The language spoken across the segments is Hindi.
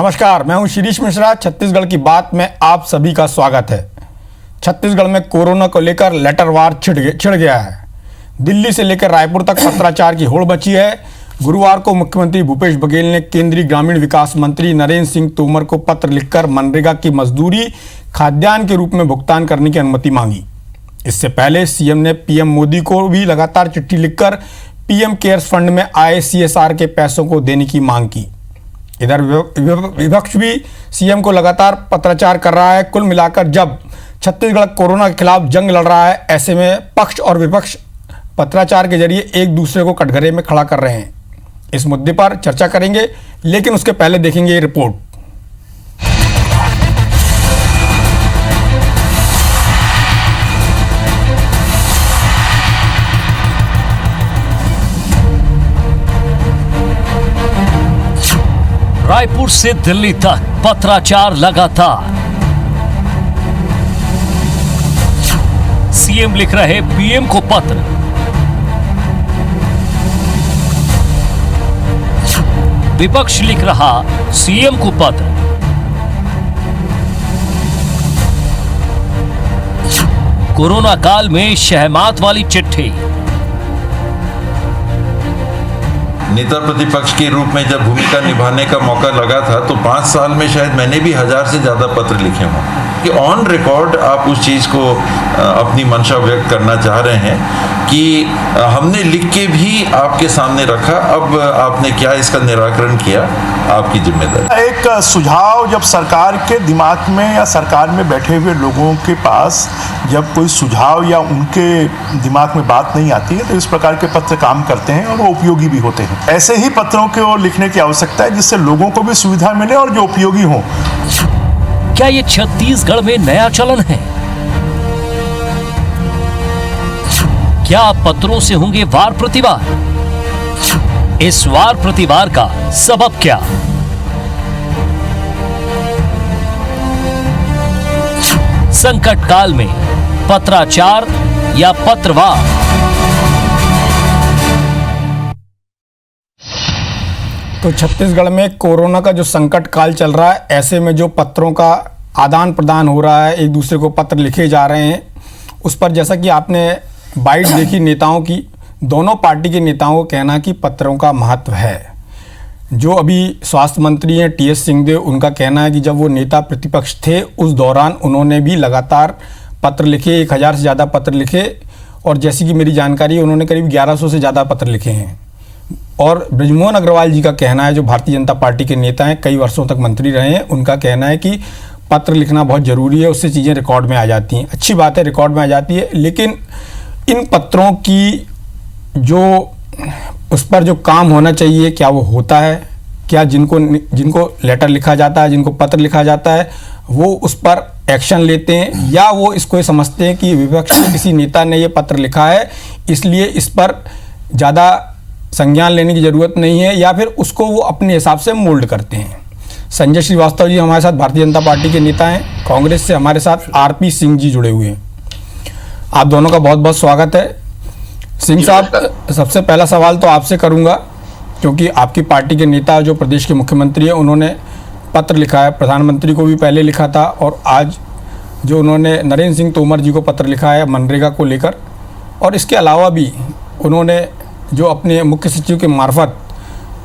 नमस्कार, मैं हूं शिरीष मिश्रा। छत्तीसगढ़ की बात में आप सभी का स्वागत है। छत्तीसगढ़ में कोरोना को लेकर लेटरवार छिड़ गया है। दिल्ली से लेकर रायपुर तक पत्राचार की होड़ मची है। गुरुवार को मुख्यमंत्री भूपेश बघेल ने केंद्रीय ग्रामीण विकास मंत्री नरेंद्र सिंह तोमर को पत्र लिखकर मनरेगा की मजदूरी खाद्यान्न के रूप में भुगतान करने की अनुमति मांगी। इससे पहले सीएम ने पीएम मोदी को भी लगातार चिट्ठी लिखकर पीएम केयर्स फंड में आए सीएसआर के पैसों को देने की मांग की। इधर विपक्ष भी सीएम को लगातार पत्राचार कर रहा है। कुल मिलाकर जब छत्तीसगढ़ कोरोना के खिलाफ जंग लड़ रहा है, ऐसे में पक्ष और विपक्ष पत्राचार के जरिए एक दूसरे को कटघरे में खड़ा कर रहे हैं। इस मुद्दे पर चर्चा करेंगे, लेकिन उसके पहले देखेंगे ये रिपोर्ट। रायपुर से दिल्ली तक पत्राचार लगातार। सीएम लिख रहे पीएम को पत्र। विपक्ष लिख रहा सीएम को पत्र। कोरोना काल में शहमात वाली चिट्ठी। नेता प्रतिपक्ष के रूप में जब भूमिका निभाने का मौका लगा था तो 5 साल में शायद मैंने भी 1000 से ज़्यादा पत्र लिखे हों कि ऑन रिकॉर्ड आप उस चीज़ को अपनी मंशा व्यक्त करना चाह रहे हैं कि हमने लिख के भी आपके सामने रखा। अब आपने क्या इसका निराकरण किया, आपकी जिम्मेदारी। एक सुझाव जब सरकार के दिमाग में या सरकार में बैठे हुए लोगों के पास जब कोई सुझाव या उनके दिमाग में बात नहीं आती है तो इस प्रकार के पत्र काम करते हैं और वो उपयोगी भी होते हैं। ऐसे ही पत्रों को लिखने की आवश्यकता है जिससे लोगों को भी सुविधा मिले और जो उपयोगी हो। क्या ये छत्तीसगढ़ में नया चलन है? क्या पत्रों से होंगे वार प्रतिवार? इस वार प्रतिवार का सबब क्या? संकट काल में पत्राचार या पत्रवार? तो छत्तीसगढ़ में कोरोना का जो संकट काल चल रहा है, ऐसे में जो पत्रों का आदान प्रदान हो रहा है, एक दूसरे को पत्र लिखे जा रहे हैं, उस पर जैसा कि आपने बाइट देखी नेताओं की, दोनों पार्टी के नेताओं का कहना कि पत्रों का महत्व है। जो अभी स्वास्थ्य मंत्री हैं टीएस सिंहदेव, उनका कहना है कि जब वो नेता प्रतिपक्ष थे उस दौरान उन्होंने भी लगातार पत्र लिखे, 1000 से ज़्यादा पत्र लिखे, और जैसी कि मेरी जानकारी है उन्होंने करीब 1100 से ज़्यादा पत्र लिखे हैं। और बृजमोहन अग्रवाल जी का कहना है, जो भारतीय जनता पार्टी के नेता हैं, कई वर्षों तक मंत्री रहे हैं, उनका कहना है कि पत्र लिखना बहुत ज़रूरी है, उससे चीज़ें रिकॉर्ड में आ जाती हैं। अच्छी बात है, रिकॉर्ड में आ जाती है, लेकिन इन पत्रों की जो उस पर जो काम होना चाहिए, क्या वो होता है? क्या जिनको लेटर लिखा जाता है, जिनको पत्र लिखा जाता है, वो उस पर एक्शन लेते हैं, या वो इसको ये समझते हैं कि विपक्ष के किसी नेता ने ये पत्र लिखा है इसलिए इस पर ज़्यादा संज्ञान लेने की ज़रूरत नहीं है, या फिर उसको वो अपने हिसाब से मोल्ड करते हैं। संजय श्रीवास्तव जी हमारे साथ भारतीय जनता पार्टी के नेता हैं। कांग्रेस से हमारे साथ आरपी सिंह जी जुड़े हुए हैं। आप दोनों का बहुत बहुत स्वागत है। सिंह साहब, सबसे पहला सवाल तो आपसे करूंगा, क्योंकि आपकी पार्टी के नेता जो प्रदेश के मुख्यमंत्री हैं उन्होंने पत्र लिखा है, प्रधानमंत्री को भी पहले लिखा था, और आज जो उन्होंने नरेंद्र सिंह तोमर जी को पत्र लिखा है मनरेगा को लेकर, और इसके अलावा भी उन्होंने जो अपने मुख्य सचिव के मार्फत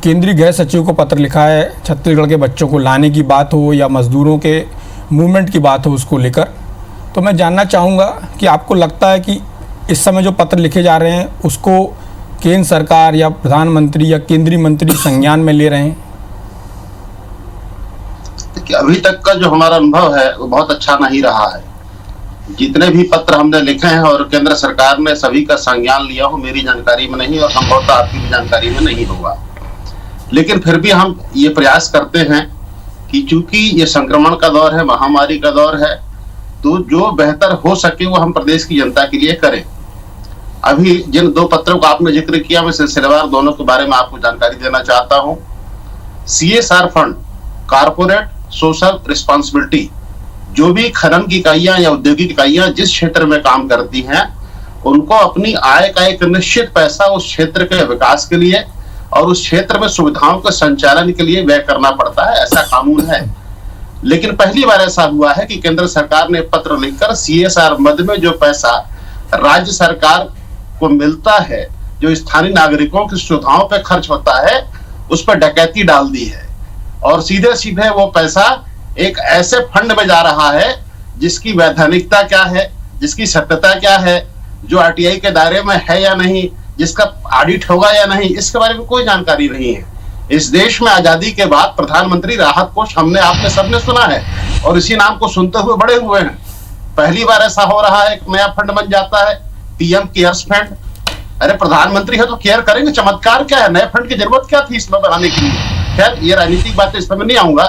केंद्रीय गृह सचिव को पत्र लिखा है, छत्तीसगढ़ के बच्चों को लाने की बात हो या मजदूरों के मूवमेंट की बात हो, उसको लेकर। तो मैं जानना चाहूँगा कि आपको लगता है कि इस समय जो पत्र लिखे जा रहे हैं उसको केंद्र सरकार या प्रधानमंत्री या केंद्रीय मंत्री संज्ञान में ले रहे हैं? देखिए, अभी तक का जो हमारा अनुभव है वो बहुत अच्छा नहीं रहा है। जितने भी पत्र हमने लिखे हैं और केंद्र सरकार ने सभी का संज्ञान लिया हो, मेरी जानकारी में नहीं, और संभवतः आपकी भी जानकारी में नहीं होगा। लेकिन फिर भी हम ये प्रयास करते हैं कि चूंकि ये संक्रमण का दौर है, महामारी का दौर है, तो जो बेहतर हो सके वो हम प्रदेश की जनता के लिए करें। अभी जिन 2 पत्रों का आपने जिक्र किया, मैं सिलसिलेवार दोनों के बारे में आपको जानकारी देना चाहता हूं। CSR fund, corporate social responsibility, जो भी खनन की इकाइयां या औद्योगिक इकाइयां जिस क्षेत्र में काम करती हैं, उनको अपनी आय का एक निश्चित पैसा उस क्षेत्र के विकास के लिए और उस क्षेत्र में सुविधाओं के संचालन के लिए व्यय करना पड़ता है, ऐसा कानून है। लेकिन पहली बार ऐसा हुआ है कि केंद्र सरकार ने पत्र लिखकर CSR मद में जो पैसा राज्य सरकार को मिलता है, जो स्थानीय नागरिकों की सुविधाओं पर खर्च होता है, उस पर डकैती डाल दी है और सीधे सीधे वो पैसा एक ऐसे फंड में जा रहा है जिसकी वैधानिकता क्या है, जिसकी सत्यता क्या है, जो RTI के दायरे में है या नहीं, जिसका ऑडिट होगा या नहीं, इसके बारे में कोई जानकारी नहीं है। इस देश में आजादी के बाद प्रधानमंत्री राहत कोष हमने आपने सबने सुना है और इसी नाम को सुनते हुए बड़े हुए हैं। पहली बार ऐसा हो रहा है, एक नया फंड बन जाता है PM केयर्स फंड। अरे प्रधानमंत्री है तो केयर करेंगे, चमत्कार क्या है, नए फंड की जरूरत क्या थी इसमें बनाने के लिए। खैर ये राजनीतिक बातें, इस पर मैं नहीं आऊंगा।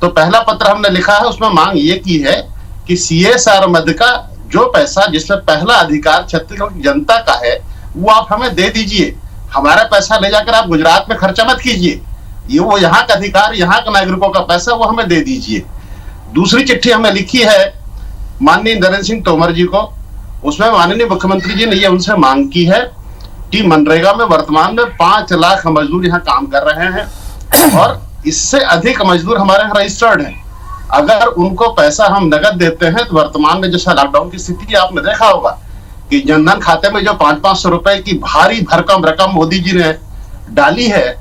तो पहला पत्र हमने लिखा है, उसमें मांग ये की है कि CSR मद का जो पैसा, जिसमें पहला अधिकार छत्तीसगढ़ की जनता का है, वो आप हमें दे दीजिए। हमारा पैसा ले जाकर आप गुजरात में खर्चा मत कीजिए, ये वो यहाँ का अधिकार, यहाँ के नागरिकों का पैसा, वो हमें दे दीजिए। दूसरी चिट्ठी हमने लिखी है माननीय नरेंद्र सिंह तोमर जी को, उसमें माननीय मुख्यमंत्री जी ने ये उनसे मांग की है कि मनरेगा में वर्तमान में 5 लाख मजदूर यहाँ काम कर रहे हैं और इससे अधिक मजदूर हमारे यहाँ रजिस्टर्ड हैं। अगर उनको पैसा हम नगद देते हैं तो वर्तमान में जैसा लॉकडाउन की स्थिति आपने देखा होगा कि जनधन खाते में जो 500-500 रुपए की भारी भरकम रकम मोदी जी ने डाली है,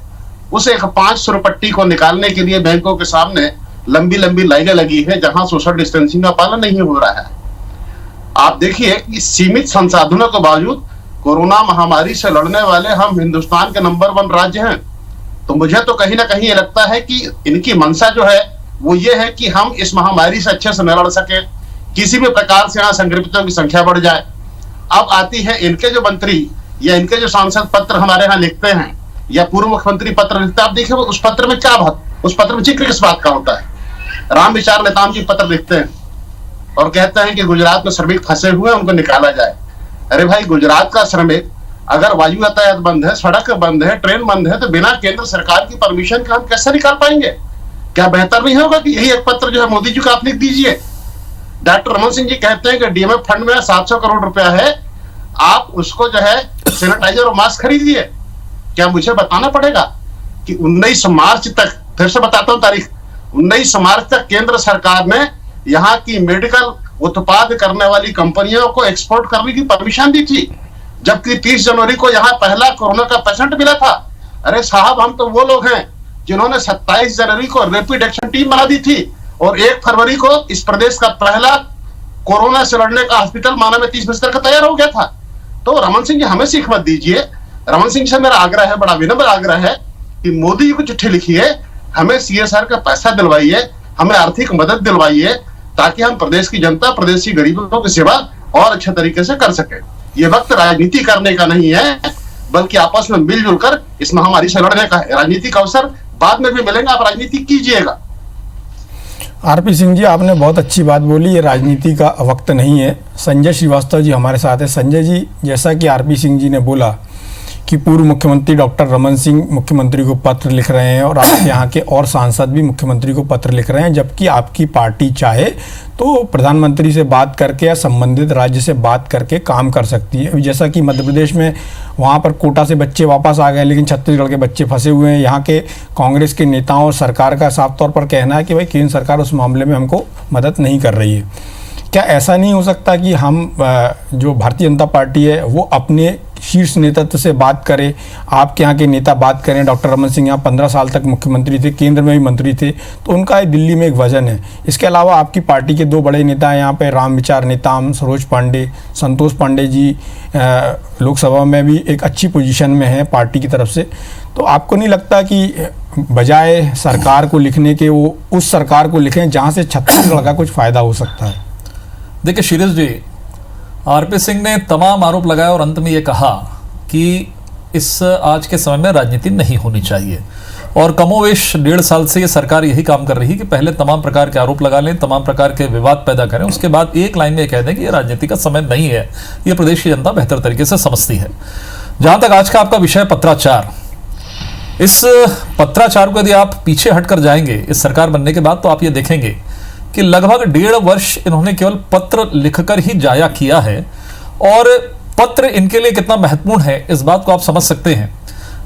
उस एक 500 रुपट्टी को निकालने के लिए बैंकों के सामने लंबी लंबी लाइनें लगी है जहां सोशल डिस्टेंसिंग का पालन नहीं हो रहा है। आप देखिए कि सीमित संसाधनों के बावजूद कोरोना महामारी से लड़ने वाले हम हिंदुस्तान के नंबर 1 राज्य हैं। तो मुझे तो कहीं ना कहीं ये लगता है कि इनकी मंशा जो है वो ये है कि हम इस महामारी से अच्छे से न लड़ सके, किसी भी प्रकार से यहाँ संक्रमितों की संख्या बढ़ जाए। अब आती है इनके जो मंत्री या इनके जो सांसद पत्र हमारे यहाँ लिखते हैं या पूर्व मुख्यमंत्री पत्र लिखते हैं, आप देखिए उस पत्र में क्या बात, उस पत्र में जिक्र किस बात का होता है। राम विचार नेताम जी पत्र लिखते हैं और कहते हैं कि गुजरात में श्रमिक फंसे हुए हैं, उनको निकाला जाए। अरे भाई, गुजरात का श्रमिक अगर वायु यातायात बंद है, सड़क बंद है, ट्रेन बंद है, तो बिना केंद्र सरकार की परमिशन के हम कैसे निकाल पाएंगे? क्या बेहतर नहीं होगा कि यही एक पत्र जो है मोदी जी को आप लिख दीजिए? डॉक्टर रमन सिंह जी कहते हैं कि DMF फंड में 700 करोड़ रुपया है, आप उसको जो है सैनिटाइजर और मास्क खरीदिए। क्या मुझे बताना पड़ेगा कि 19 मार्च तक, फिर से बताता हूं तारीख, 19 मार्च तक केंद्र सरकार ने यहाँ की मेडिकल उत्पाद करने वाली कंपनियों को एक्सपोर्ट करने की परमिशन दी थी, जबकि 30 जनवरी को यहाँ पहला कोरोना का पेशेंट मिला था। अरे साहब, हम तो वो लोग हैं जिन्होंने 27 जनवरी को रैपिड एक्शन टीम बना दी थी और 1 फरवरी को इस प्रदेश का पहला कोरोना से लड़ने का हॉस्पिटल माना में 30 बिस्तर का तैयार हो गया था। तो रमन सिंह जी, हमें सीख मत दीजिए। रमन सिंह से मेरा आग्रह है, बड़ा विनम्र आग्रह है कि मोदी जी को चिट्ठी लिखिए, हमें CSR का पैसा दिलवाइए, हमें आर्थिक मदद दिलवाइए, ताकि हम प्रदेश की जनता, प्रदेश की गरीबों की सेवा और अच्छे तरीके से कर सके। ये वक्त राजनीति करने का नहीं है, बल्कि आपस में मिलजुल कर इस महामारी से लड़ने का है। राजनीतिक अवसर बाद में भी मिलेंगे, आप राजनीति कीजिएगा। RP सिंह जी, आपने बहुत अच्छी बात बोली, ये राजनीति का वक्त नहीं है। संजय श्रीवास्तव जी हमारे साथ है। संजय जी, जैसा कि RP सिंह जी ने बोला कि पूर्व मुख्यमंत्री डॉक्टर रमन सिंह मुख्यमंत्री को पत्र लिख रहे हैं और आपके यहाँ के और सांसद भी मुख्यमंत्री को पत्र लिख रहे हैं, जबकि आपकी पार्टी चाहे तो प्रधानमंत्री से बात करके या संबंधित राज्य से बात करके काम कर सकती है। जैसा कि मध्य प्रदेश में वहाँ पर कोटा से बच्चे वापस आ गए, लेकिन छत्तीसगढ़ के बच्चे फंसे हुए हैं। यहाँ के कांग्रेस के नेताओं और सरकार का साफ तौर पर कहना है कि भाई केंद्र सरकार उस मामले में हमको मदद नहीं कर रही है। क्या ऐसा नहीं हो सकता कि हम जो भारतीय जनता पार्टी है वो अपने शीर्ष नेतृत्व से बात करें, आपके यहाँ के नेता बात करें? डॉक्टर रमन सिंह यहाँ 15 साल तक मुख्यमंत्री थे, केंद्र में भी मंत्री थे, तो उनका दिल्ली में एक वजन है। इसके अलावा आपकी पार्टी के 2 बड़े नेता हैं यहाँ पे, राम विचार नेताम सरोज पांडे, संतोष पांडे जी लोकसभा में भी एक अच्छी पोजीशन में है पार्टी की तरफ से। तो आपको नहीं लगता कि बजाय सरकार को लिखने के वो उस सरकार को लिखें जहाँ से छत्तीसगढ़ का कुछ फ़ायदा हो सकता है? देखिए शीरज जी, RP सिंह ने तमाम आरोप लगाए और अंत में ये कहा कि इस आज के समय में राजनीति नहीं होनी चाहिए, और कमोवेश 1.5 साल से ये सरकार यही काम कर रही है कि पहले तमाम प्रकार के आरोप लगा लें, तमाम प्रकार के विवाद पैदा करें, उसके बाद एक लाइन में कह दें कि ये राजनीति का समय नहीं है। ये प्रदेश की जनता बेहतर तरीके से समझती है। जहां तक आज का आपका विषय पत्राचार, इस पत्राचार को यदि आप पीछे हटकर जाएंगे इस सरकार बनने के बाद, तो आप ये देखेंगे कि लगभग 1.5 वर्ष इन्होंने केवल पत्र लिखकर ही जाया किया है। और पत्र इनके लिए कितना महत्वपूर्ण है इस बात को आप समझ सकते हैं।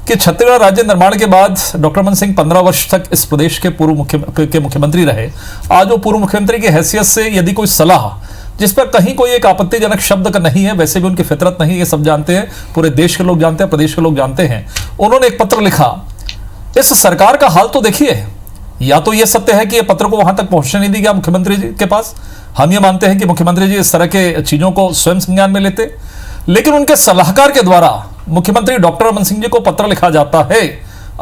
कि छत्तीसगढ़ राज्य निर्माण के बाद डॉक्टर रमन सिंह 15 वर्ष तक इस प्रदेश के पूर्व मुख्यमंत्री रहे। आज वो पूर्व मुख्यमंत्री की हैसियत से यदि कोई सलाह जिस पर कहीं कोई एक आपत्तिजनक शब्द का नहीं है, वैसे भी उनकी फितरत नहीं, ये सब जानते हैं, पूरे देश के लोग जानते हैं, प्रदेश के लोग जानते हैं, उन्होंने एक पत्र लिखा। इस सरकार का हाल तो देखिए, या तो ये सत्य है कि ये पत्र को वहां तक पहुंचने नहीं दी गया मुख्यमंत्री जी के पास, हम ये मानते हैं कि मुख्यमंत्री जी इस तरह के चीजों को स्वयं संज्ञान में लेते, लेकिन उनके सलाहकार के द्वारा मुख्यमंत्री डॉक्टर रमन सिंह जी को पत्र लिखा जाता है,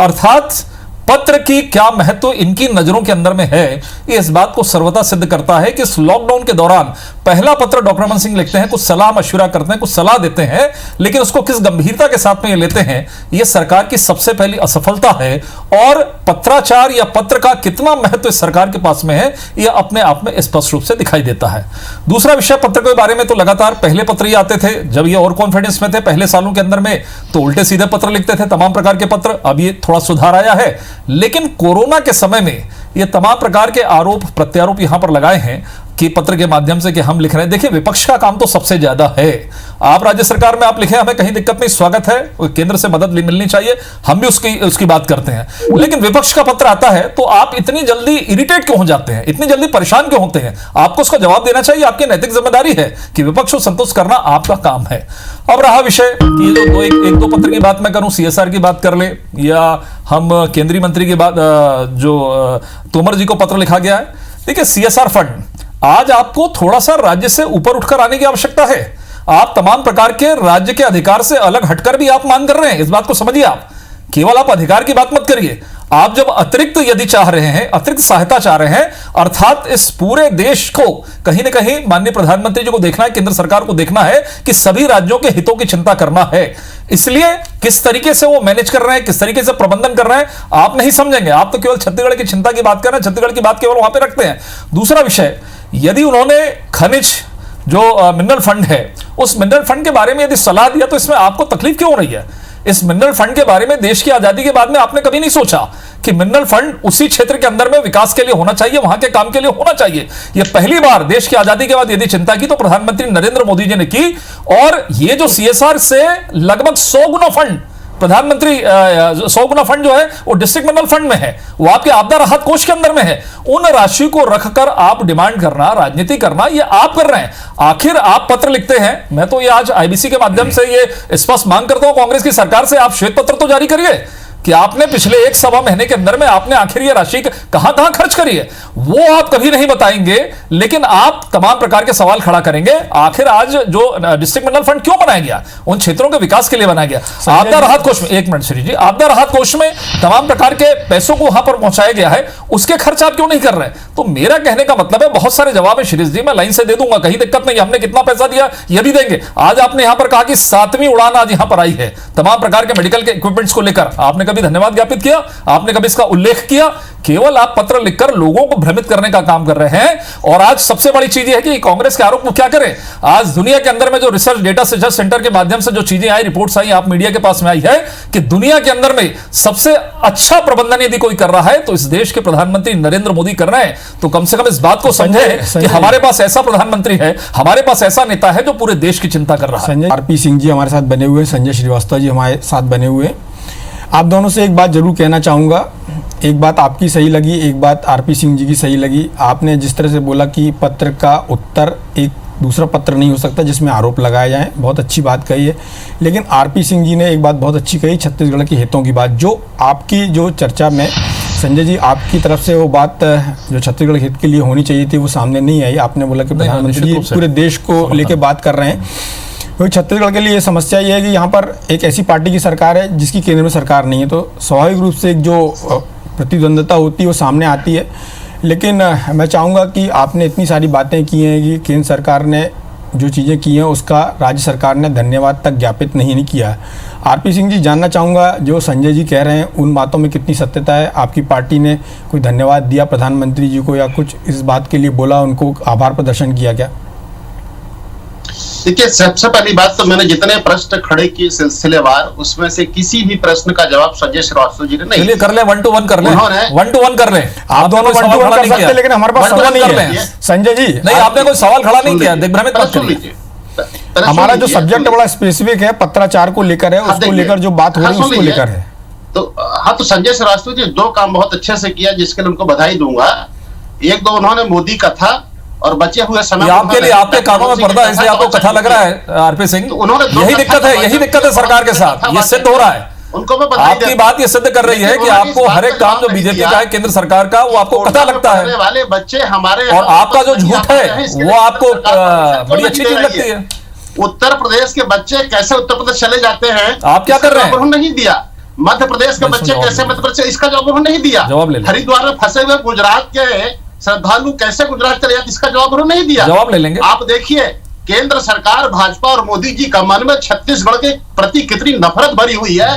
अर्थात पत्र की क्या महत्व इनकी नजरों के अंदर में है, ये इस बात को सर्वथा सिद्ध करता है कि इस लॉकडाउन के दौरान पहला पत्र डॉक्टर रमन सिंह लिखते हैं, कुछ सलाह मशवरा करते हैं, कुछ सलाह देते हैं, लेकिन उसको किस गंभीरता के साथ में ये लेते हैं, ये सरकार की सबसे पहली असफलता है। और पत्राचार या पत्र का कितना महत्व इस सरकार के पास में है, ये अपने आप में स्पष्ट रूप से दिखाई देता है। दूसरा विषय, पत्र के बारे में तो लगातार पहले पत्र ही आते थे जब ये और कॉन्फिडेंस में थे, पहले सालों के अंदर में तो उल्टे सीधे पत्र लिखते थे, तमाम प्रकार के पत्र। अब ये थोड़ा सुधार आया है, लेकिन कोरोना के समय में ये तमाम प्रकार के आरोप प्रत्यारोप यहां पर लगाए हैं कि पत्र के माध्यम से कि हम लिख रहे हैं। देखिए, विपक्ष का काम तो सबसे ज्यादा है। आप राज्य सरकार में आप लिखे, हमें कहीं दिक्कत नहीं, स्वागत है, केंद्र से मदद मिलनी चाहिए, हम भी उसकी बात करते हैं, लेकिन विपक्ष का पत्र आता है तो आप इतनी जल्दी इरिटेट क्यों हो जाते हैं, इतनी जल्दी परेशान क्यों होते हैं? आपको उसका जवाब देना चाहिए, आपकी नैतिक जिम्मेदारी है कि विपक्ष को संतुष्ट करना आपका काम है। अब रहा विषय कि जो एक दो पत्र की बात मैं करूं, सीएसआर की बात कर ले, या हम केंद्रीय मंत्री की बात, जो तोमर जी को पत्र लिखा गया है। देखिए, सीएसआर फंड, आज आपको थोड़ा सा राज्य से ऊपर उठकर आने की आवश्यकता है। आप तमाम प्रकार के राज्य के अधिकार से अलग हटकर भी आप मांग कर रहे हैं, इस बात को समझिए। आप केवल आप अधिकार की बात मत करिए, आप जब अतिरिक्त यदि चाह रहे हैं, अतिरिक्त सहायता चाह रहे हैं, अर्थात इस पूरे देश को कहीं ना कहीं माननीय प्रधानमंत्री जी को देखना है, केंद्र सरकार को देखना है कि सभी राज्यों के हितों की चिंता करना है। इसलिए किस तरीके से वो मैनेज कर रहे हैं, किस तरीके से प्रबंधन कर रहे हैं, आप नहीं समझेंगे। आप तो केवल छत्तीसगढ़ की चिंता की बात कर रहे हैं, छत्तीसगढ़ की बात केवल वहां पर रखते हैं। दूसरा विषय, यदि उन्होंने खनिज जो मिनरल फंड है, उस मिनरल फंड के बारे में यदि सलाह दिया, तो इसमें आपको तकलीफ क्यों हो रही है? इस मिनरल फंड के बारे में देश की आजादी के बाद में आपने कभी नहीं सोचा कि मिनरल फंड उसी क्षेत्र के अंदर में विकास के लिए होना चाहिए, वहां के काम के लिए होना चाहिए। यह पहली बार देश की आजादी के बाद यदि चिंता की तो प्रधानमंत्री नरेंद्र मोदी जी ने की। और ये जो सीएसआर से लगभग 100 गुना फंड प्रधानमंत्री 100 गुना फंड जो है वो डिस्ट्रिक्ट मिनरल फंड में है, वो आपके आपदा राहत कोष के अंदर में है। उन राशि को रखकर आप डिमांड करना, राजनीति करना, ये आप कर रहे हैं। आखिर आप पत्र लिखते हैं, मैं तो ये आज आईबीसी के माध्यम से ये स्पष्ट मांग करता हूं कांग्रेस की सरकार से, आप श्वेत पत्र तो जारी करिए कि आपने पिछले 1-1.25 महीने के अंदर में आपने आखिर ये राशि कहां कहां खर्च करी है, वो आप कभी नहीं बताएंगे, लेकिन आप तमाम प्रकार के सवाल खड़ा करेंगे। आखिर आज जो डिस्ट्रिक्ट मिनरल फंड क्यों बनाया गया, उन क्षेत्रों के विकास के लिए बनाया गया। आपदा राहत कोष में, एक मिनट श्री जी, आपदा राहत कोष में तमाम प्रकार के पैसों को वहां पर पहुंचाया गया है, उसके खर्च आप क्यों नहीं कर रहे? तो मेरा कहने का मतलब है, बहुत सारे जवाब है शिरीष जी, मैं लाइन से दे दूंगा, कहीं दिक्कत नहीं, हमने कितना पैसा दिया ये भी देंगे। आज आपने यहां पर कहा कि 7वीं उड़ान आज यहां पर आई है तमाम प्रकार के मेडिकल के इक्विपमेंट्स को लेकर, आपने कभी धन्यवाद ज्ञापित किया? आपने कभी इसका उल्लेख किया? केवल आप पत्र लिखकर लोगों को भ्रमित करने का काम कर रहे हैं। और आज सबसे बड़ी चीज यह है कि कांग्रेस के आरोप को क्या करें। आज दुनिया के अंदर में जो रिसर्च डेटा रिसर्च सेंटर के माध्यम से जो चीजें आई, रिपोर्ट्स आई, आप मीडिया के पास में आई है कि दुनिया के अंदर में सबसे अच्छा प्रबंधन यदि कोई कर रहा है तो इस देश के प्रधानमंत्री नरेंद्र मोदी कर रहे हैं। तो कम से कम इस बात को समझे कि हमारे पास ऐसा प्रधानमंत्री है, हमारे पास ऐसा नेता है जो पूरे देश की चिंता कर रहा है। संजय आरपी सिंह जी हमारे साथ बने हुए, संजय श्रीवास्तव जी हमारे साथ बने हुए। आप दोनों से एक बात जरूर कहना चाहूँगा, एक बात आपकी सही लगी, एक बात आरपी सिंह जी की सही लगी। आपने जिस तरह से बोला कि पत्र का उत्तर एक दूसरा पत्र नहीं हो सकता जिसमें आरोप लगाए जाएं, बहुत अच्छी बात कही है। लेकिन आरपी सिंह जी ने एक बात बहुत अच्छी कही, छत्तीसगढ़ के हितों की बात, जो आपकी जो चर्चा में संजय जी आपकी तरफ से वो बात जो छत्तीसगढ़ हित के लिए होनी चाहिए थी वो सामने नहीं आई। आपने बोला कि प्रधानमंत्री पूरे देश को लेकर बात कर रहे हैं। तो छत्तीसगढ़ के लिए समस्या ये है कि यहाँ पर एक ऐसी पार्टी की सरकार है जिसकी केंद्र में सरकार नहीं है, तो स्वाभाविक रूप से एक जो प्रतिद्वंद्विता होती है वो सामने आती है। लेकिन मैं चाहूँगा कि आपने इतनी सारी बातें की हैं कि केंद्र सरकार ने जो चीज़ें की हैं उसका राज्य सरकार ने धन्यवाद तक ज्ञापित नहीं किया है। आरपी सिंह जी, जानना चाहूँगा जो संजय जी कह रहे हैं उन बातों में कितनी सत्यता है? आपकी पार्टी ने कोई धन्यवाद दिया प्रधानमंत्री जी को या कुछ इस बात के लिए बोला, उनको आभार प्रदर्शन किया क्या? देखिए, सबसे पहली बात तो मैंने जितने प्रश्न खड़े किए सिलसिलेवार, उसमें से किसी भी प्रश्न का जवाब संजय श्रीवास्तव जी ने नहीं। चलिए कर ले, 1 to 1 कर ले, 1 to 1 कर ले। आप दोनों 1 to 1 कर सकते हैं, लेकिन हमारे पास समय नहीं है संजय जी। नहीं, आपने कोई सवाल खड़ा नहीं किया, दिग्भ्रमित मत करिए। हमारा जो सब्जेक्ट बड़ा स्पेसिफिक है, पत्राचार को लेकर है, उसको लेकर जो बात हो रही है उसको लेकर है। तो हाँ, तो संजय श्रीवास्तव जी 2 काम बहुत अच्छे से किया, जिसके लिए उनको बधाई दूंगा। एक, 2 उन्होंने मोदी कथा और बचे हुए समय आपके लिए आपके कानों में पर्दा है, इसलिए आपको कथा लग रहा है आरपी सिंह। यही दिक्कत है सरकार के साथ, ये सिद्ध हो रहा है। उनको मैं बधाई आपकी बात ये सिद्ध कर रही है कि आपको हर एक काम जो बीजेपी का है, केंद्र सरकार का, वो आपको कथा लगता है, वाले बच्चे हमारे, और आपका जो झूठ है वो आपको बड़ी अच्छी चीज लगती है। उत्तर प्रदेश के बच्चे कैसे उत्तर प्रदेश चले जाते हैं, आप क्या कर रहे हैं? उन्होंने नहीं दिया। मध्य प्रदेश के बच्चे कैसे मध्य प्रदेश, इसका जवाब उन्होंने नहीं दिया। जवाब ले लें। हरिद्वार में फंसे हुए गुजरात के श्रद्धालु कैसे गुजरात चले जाते, इसका जवाब उन्होंने नहीं दिया। जवाब ले लेंगे। आप देखिए, केंद्र सरकार भाजपा और मोदी जी का मन में छत्तीसगढ़ के प्रति कितनी नफरत भरी हुई है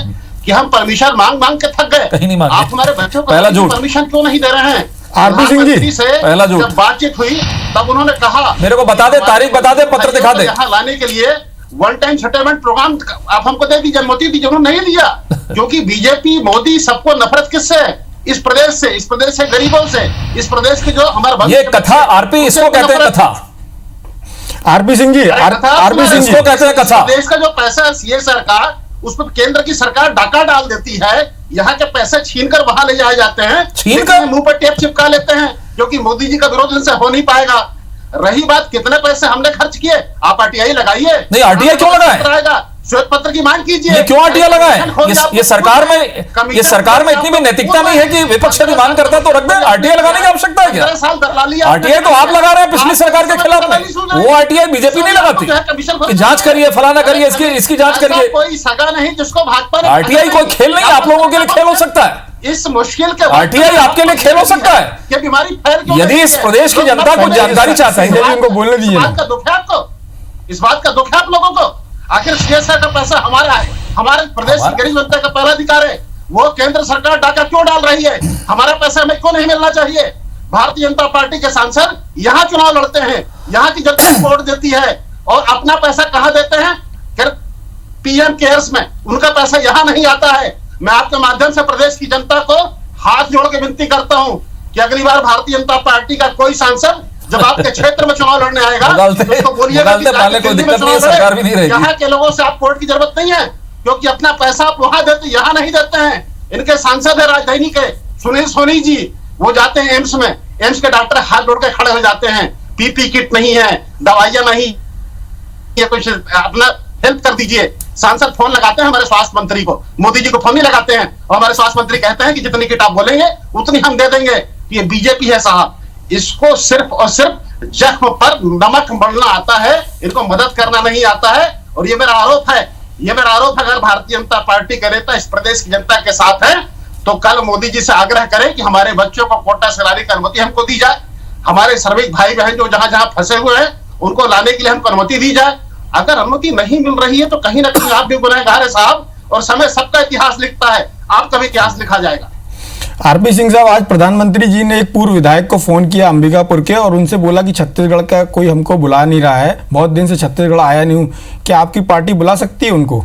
कि हम परमिशन मांग मांग के थक गए। कहीं नहीं मांगे। आप हमारे बच्चों को पहला झूठ। परमिशन क्यों नहीं दे रहे हैं? आरपी सिंह जी, प्रधानमंत्री से पहला झूठ। जब बातचीत हुई तब उन्होंने कहा, मेरे को बता दे, तारीख बता दे, पत्र दिखा दे। यहाँ लाने के लिए वन टाइम सेटलमेंट प्रोग्राम आप हमको दे दीजिए, अनुमति दीजिए। उन्होंने नहीं दिया, क्योंकि बीजेपी मोदी सबको नफरत किससे है? इस प्रदेश से गरीबों से, इस प्रदेश के जो हमारे ये कथा आरपी, इसको कहते हैं कथा। आरपी सिंह जी, आरपी सिंह जी, इसको कहते हैं कथा। देश का जो पैसा है, ये सरकार, उस पर केंद्र की सरकार डाका डाल देती है। यहाँ के पैसे छीनकर वहां ले जाए जाते हैं, छीनकर मुंह पर टेप चिपका लेते हैं, क्योंकि मोदी जी का विरोध इनसे हो नहीं पाएगा। रही बात कितने पैसे हमने खर्च किए, आप आरटीआई लगाइए। नहीं, आरटीआई क्यों लगाएं? श्वेत पत्र की मांग कीजिए। ये क्यों आरटीआई लगाएं? ये सरकार में इतनी भी नैतिकता नहीं है कि विपक्ष यदि मांग करता है तो रख दें। आरटीआई लगाने की आवश्यकता है क्या? 15 साल दलाली आरटीआई तो आप लगा रहे हैं पिछली सरकार के खिलाफ में, वो आरटीआई बीजेपी नहीं लगाती कि जांच करिए, फलाना करिए, इसकी जांच करिए। कोई सगा नहीं जिसको भाजपा ने, आरटीआई कोई खेल नहीं, आप लोगों के लिए खेल हो सकता है। इस मुश्किल के आरटीआई आपके लिए खेल हो सकता है। ये बीमारी फैल क्यों यदि रही इस है? प्रदेश की जनता को जानकारी चाहता है, इनको बोलने दीजिए इस ना। बात का दुख है आपको, इस बात का दुख है आप लोगों को। आखिर सीएसआर का पैसा हमारा है, हमारे प्रदेश की गरीब जनता का पहला अधिकार है। वो केंद्र सरकार डाका क्यों डाल रही है? हमारा पैसा हमें क्यों नहीं मिलना चाहिए? भारतीय जनता पार्टी के सांसद यहाँ चुनाव लड़ते हैं, यहाँ की जनता वोट देती है, और अपना पैसा कहाँ देते हैं? पीएम केयर्स में। उनका पैसा यहाँ नहीं आता है। मैं आपके माध्यम से प्रदेश की जनता को हाथ जोड़ के विनती करता हूं कि अगली बार भारतीय जनता पार्टी का कोई सांसद जब आपके क्षेत्र में चुनाव लड़ने आएगा तो उसको बोलिएगा कि कोई दिक्कत नहीं है, सरकार भी नहीं रहेगी। यहाँ के लोगों से आप वोट की जरूरत नहीं है, क्योंकि अपना पैसा आप वहां देते, यहाँ नहीं देते हैं। इनके सांसद है राजधानी के सुनील सोनी जी, वो जाते हैं एम्स में, एम्स के डॉक्टर हाथ जोड़ के खड़े हो जाते हैं, पीपी किट नहीं है, दवाइयां नहीं, ये कुछ अपना हेल्प कर दीजिए। सांसद फोन लगाते हैं हमारे स्वास्थ्य मंत्री को, मोदी जी को फोन नहीं लगाते हैं, और हमारे स्वास्थ्य मंत्री कहते हैं कि जितनी किट आप बोलेंगे उतनी हम दे देंगे। ये बीजेपी है साहब, इसको सिर्फ और सिर्फ जख्म पर नमक मलना आता है, इनको मदद करना नहीं आता है। और ये मेरा आरोप है, अगर भारतीय जनता पार्टी के नेता इस प्रदेश की जनता के साथ है तो कल मोदी जी से आग्रह करें कि हमारे बच्चों को कोटा से लाने की अनुमति हमको दी जाए। हमारे श्रमिक भाई बहन जो जहां जहां फंसे हुए हैं उनको लाने के लिए हमको अनुमति दी जाए। अगर अनुमति नहीं मिल रही है तो कहीं ना कहीं आप भी गुनहगार है साहब, और समय सबका इतिहास लिखता है, आपका भी इतिहास लिखा जाएगा। आरपी सिंह साहब, आज प्रधानमंत्री जी ने एक पूर्व विधायक को फोन किया अंबिकापुर के, और उनसे बोला कि छत्तीसगढ़ का कोई हमको बुला नहीं रहा है, बहुत दिन से छत्तीसगढ़ आया नहीं हूं। क्या आपकी पार्टी बुला सकती है उनको?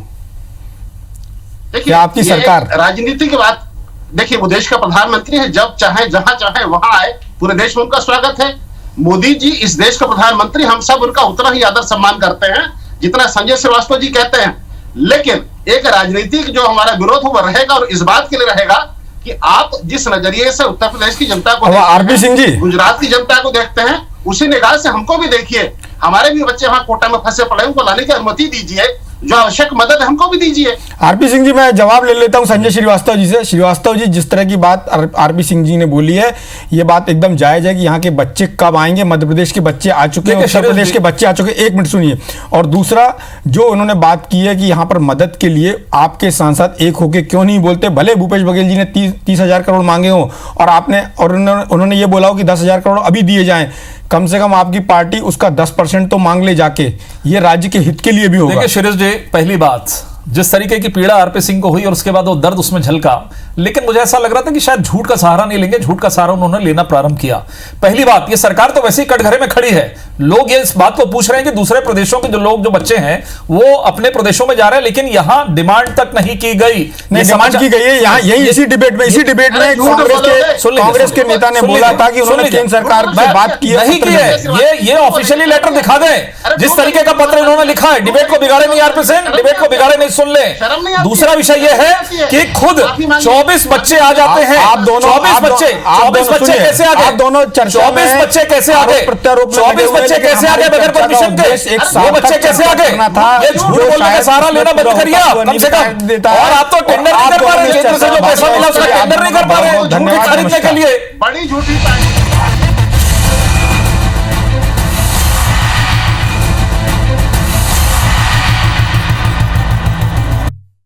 देखिए, आपकी सरकार राजनीति की बात, देखिए वो देश का प्रधानमंत्री है, जब चाहे जहां चाहे वहां आए, पूरे देश में उनका स्वागत है। मोदी जी इस देश का प्रधानमंत्री, हम सब उनका उतना ही आदर सम्मान करते हैं जितना संजय श्रीवास्तव जी कहते हैं। लेकिन एक राजनीतिक जो हमारा विरोध हुआ रहेगा, और इस बात के लिए रहेगा कि आप जिस नजरिए से उत्तर प्रदेश की जनता को, आरपी सिंह जी, गुजरात की जनता को देखते हैं, उसी निगाह से हमको भी देखिए। हमारे भी बच्चे वहां कोटा में फंसे पड़े, उनको लाने की अनुमति दीजिए, जो आवश्यक मदद हमको भी दीजिए। आरपी सिंह जी, मैं जवाब ले लेता हूं संजय श्रीवास्तव जी से। श्रीवास्तव जी, जिस तरह की बात आरपी सिंह जी ने बोली है, ये बात एकदम जायज है कि यहाँ के बच्चे कब आएंगे। मध्य प्रदेश के बच्चे आ चुके हैं, उत्तर प्रदेश के बच्चे आ चुके हैं। एक मिनट सुनिए। और दूसरा, जो उन्होंने बात की है कि यहाँ पर मदद के लिए आपके सांसद एक होके क्यों नहीं बोलते, भले भूपेश बघेल जी ने 30,000 करोड़ मांगे हो, और उन्होंने ये बोला हो कि 10,000 करोड़ अभी दिए जाएं, कम से कम आपकी पार्टी उसका 10% तो मांग ले जाके, ये राज्य के हित के लिए भी होगा। देखिए शिरीष जी, पहली बात, जिस तरीके की पीड़ा आरपी सिंह को हुई और उसके बाद वो दर्द उसमें झलका, लेकिन मुझे ऐसा लग रहा था कि शायद झूठ का सहारा नहीं लेंगे। झूठ का सहारा उन्होंने लेना प्रारंभ किया। पहली बात, ये सरकार तो वैसे ही कटघरे में खड़ी है, लोग ये इस बात को पूछ रहे हैं कि दूसरे प्रदेशों के जो लोग, जो बच्चे हैं, वो अपने प्रदेशों में जा रहे हैं, लेकिन यहां डिमांड तक नहीं की गई। नहीं, समझ की गई है यहाँ, यही इसी डिबेट में कांग्रेस के नेता ने बोला था कि उन्होंने केंद्र सरकार से बात की है, नहीं की है। ये ऑफिशियली लेटर दिखा दें, जिस तरीके का पत्र इन्होंने लिखा है। डिबेट को बिगाड़े नहीं आरपी सिंह, डिबेट को बिगाड़े नहीं, सुन ले। दूसरा विषय यह है कि खुद 24 बच्चे आ जाते हैं। आप दोनों 24 बच्चे कैसे आ गए? आप दोनों चर्चा में 24 बच्चे कैसे आ गए? 24 बच्चे कैसे आ गए बगैर परमिशन के? वो बच्चे कैसे आ गए? ये झूठ बोलने का सहारा लेना बंद करिए आप, कम से कम। और आप तो टेंडर नहीं कर पा रहे, केंद्र से जो पैसा मिला उसका टेंडर नहीं कर पा रहे झूठ खरीदने के लिए। बड़ी झूठी